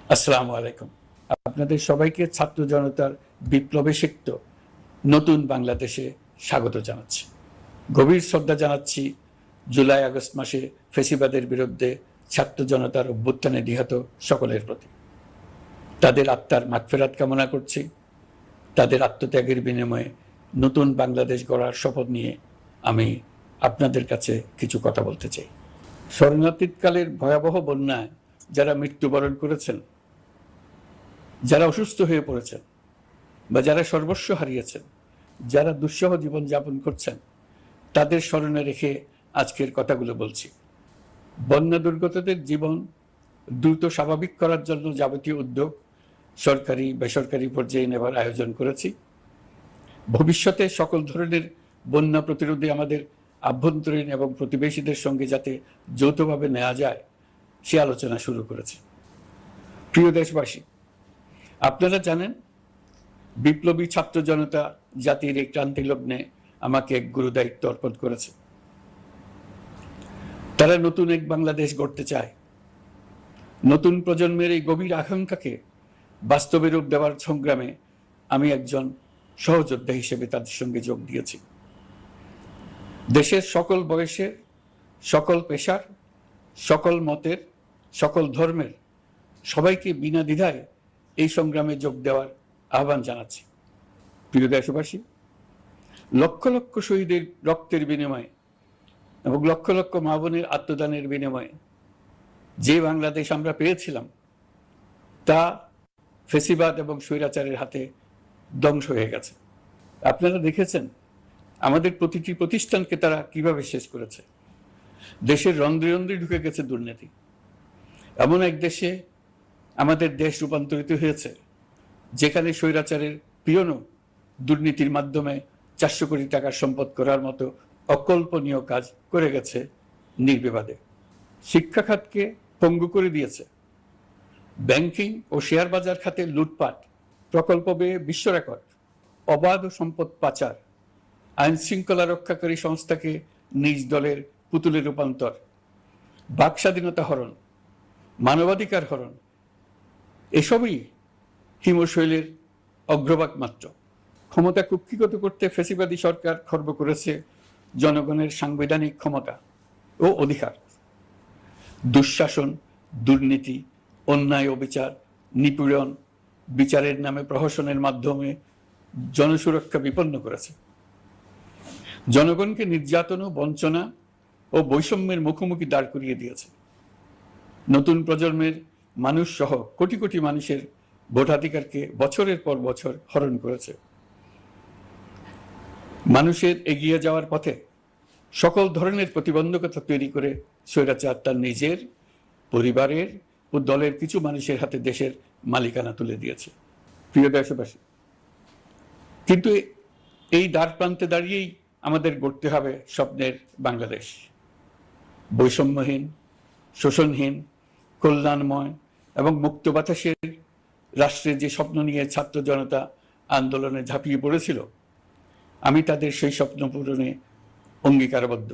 আসসালামু আলাইকুম। আপনাদের সবাইকে ছাত্র জনতার বিপ্লবে সিক্ত নতুন বাংলাদেশে স্বাগত জানাচ্ছি। গভীর শ্রদ্ধা জানাচ্ছি জুলাই আগস্ট মাসে ফ্যাসিবাদের বিরুদ্ধে ছাত্র জনতার অভ্যুত্থানে নিহত সকলের প্রতি। তাদের আত্মার মাগফিরাত কামনা করছি। তাদের আত্মত্যাগের বিনিময়ে নতুন বাংলাদেশ গড়ার শপথ নিয়ে আমি আপনাদের কাছে কিছু কথা বলতে চাই। শরণার্থীকালের ভয়াবহ বন্যায় যারা মৃত্যুবরণ করেছেন, যারা অসুস্থ হয়ে পড়েছেন বা যারা সর্বস্ব হারিয়েছেন, যারা দুঃসহ জীবন যাপন করছেন, তাদের স্মরণে রেখে আজকের কথাগুলো বলছি। বন্যা দুর্গতদের জীবন দ্রুত স্বাভাবিক করার জন্য যাবতীয় উদ্যোগ সরকারি বেসরকারি পর্যায়ে নেবার আয়োজন করেছি। ভবিষ্যতে সকল ধরনের বন্যা প্রতিরোধে আমাদের আভ্যন্তরীণ এবং প্রতিবেশীদের সঙ্গে যাতে যৌথভাবে নেওয়া যায় সে আলোচনা শুরু করেছে। প্রিয় দেশবাসী, আপনারা জানেন বিপ্লবী ছাত্র জনতা জাতির এই ক্রান্তি লগ্নে আমাকে এক গুরু দায়িত্ব অর্পণ করেছে। তারা নতুন এক বাংলাদেশ গড়তে চায়। নতুন প্রজন্মের এই গভীর আকাঙ্ক্ষাকে বাস্তবে রূপ দেওয়ার সংগ্রামে আমি একজন সহযোদ্ধা হিসেবে তাদের সঙ্গে যোগ দিয়েছি। দেশের সকল বয়সের, সকল পেশার, সকল মতের, সকল ধর্মের সবাইকে বিনা দ্বিধায় এই সংগ্রামে যোগ দেওয়ার আহ্বান জানাচ্ছি। প্রিয় দেশবাসী, লক্ষ লক্ষ শহীদের রক্তের বিনিময়ে এবং লক্ষ লক্ষ মা বোনের আত্মদানের বিনিময়ে যে বাংলাদেশ আমরা পেয়েছিলাম তা ফ্যাসিবাদ এবং স্বৈরাচারের হাতে ধ্বংস হয়ে গেছে। আপনারা দেখেছেন আমাদের প্রতিটি প্রতিষ্ঠানকে তারা কিভাবে শেষ করেছে। দেশের রন্ধ্রে রন্ধ্রে ঢুকে গেছে দুর্নীতি। এমন এক দেশে আমাদের দেশ রূপান্তরিত হয়েছে যেখানে স্বৈরাচারের পিয়নও দুর্নীতির মাধ্যমে 400 কোটি টাকার সম্পদ করার মতো অকল্পনীয় কাজ করে গেছে নির্বিবাদে। শিক্ষা খাতকে পঙ্গু করে দিয়েছে। ব্যাংকিং ও শেয়ার বাজার খাতে লুটপাট, প্রকল্প ব্যয়ে বিশ্ব রেকর্ড, অবাধ সম্পদ পাচার, আইন শৃঙ্খলা রক্ষাকারী সংস্থাকে নিজ দলের পুতুলে রূপান্তর, বাক স্বাধীনতা হরণ, মানবাধিকার হরণ, এসবই হিমশৈলের অগ্রভাগ মাত্র। ক্ষমতা কুক্ষিগত করতে ফ্যাসিবাদী সরকার খর্ব করেছে জনগণের সাংবিধানিক ক্ষমতা ও অধিকার। দুঃশাসন, দুর্নীতি, অন্যায়, অবিচার, নিপীড়ন, বিচারের নামে প্রহসনের মাধ্যমে জনসুরক্ষা বিপন্ন করেছে। জনগণকে নির্যাতন, বঞ্চনা ও বৈষম্যের মুখোমুখি দাঁড় করিয়ে দিয়েছে। নতুন প্রজন্মের মানুষ সহ কোটি কোটি মানুষের ভোটাধিকারকে বছরের পর বছর হরণ করেছে। মানুষের এগিয়ে যাওয়ার পথে সকল ধরনের প্রতিবন্ধকতা তৈরি করে স্বৈরাচার তার নিজের, পরিবারের ও দলের কিছু মানুষের হাতে দেশের মালিকানা তুলে দিয়েছে। প্রিয় দেশবাসী, কিন্তু এই দ্বার প্রান্তে দাঁড়িয়েই আমাদের গড়তে হবে স্বপ্নের বাংলাদেশ। বৈষম্যহীন, শোষণহীন, কল্যাণময় এবং মুক্ত বাতাসের রাষ্ট্রের যে স্বপ্ন নিয়ে ছাত্র জনতা আন্দোলনে ঝাঁপিয়ে পড়েছিল, আমি তাদের সেই স্বপ্ন পূরণে অঙ্গীকারবদ্ধ।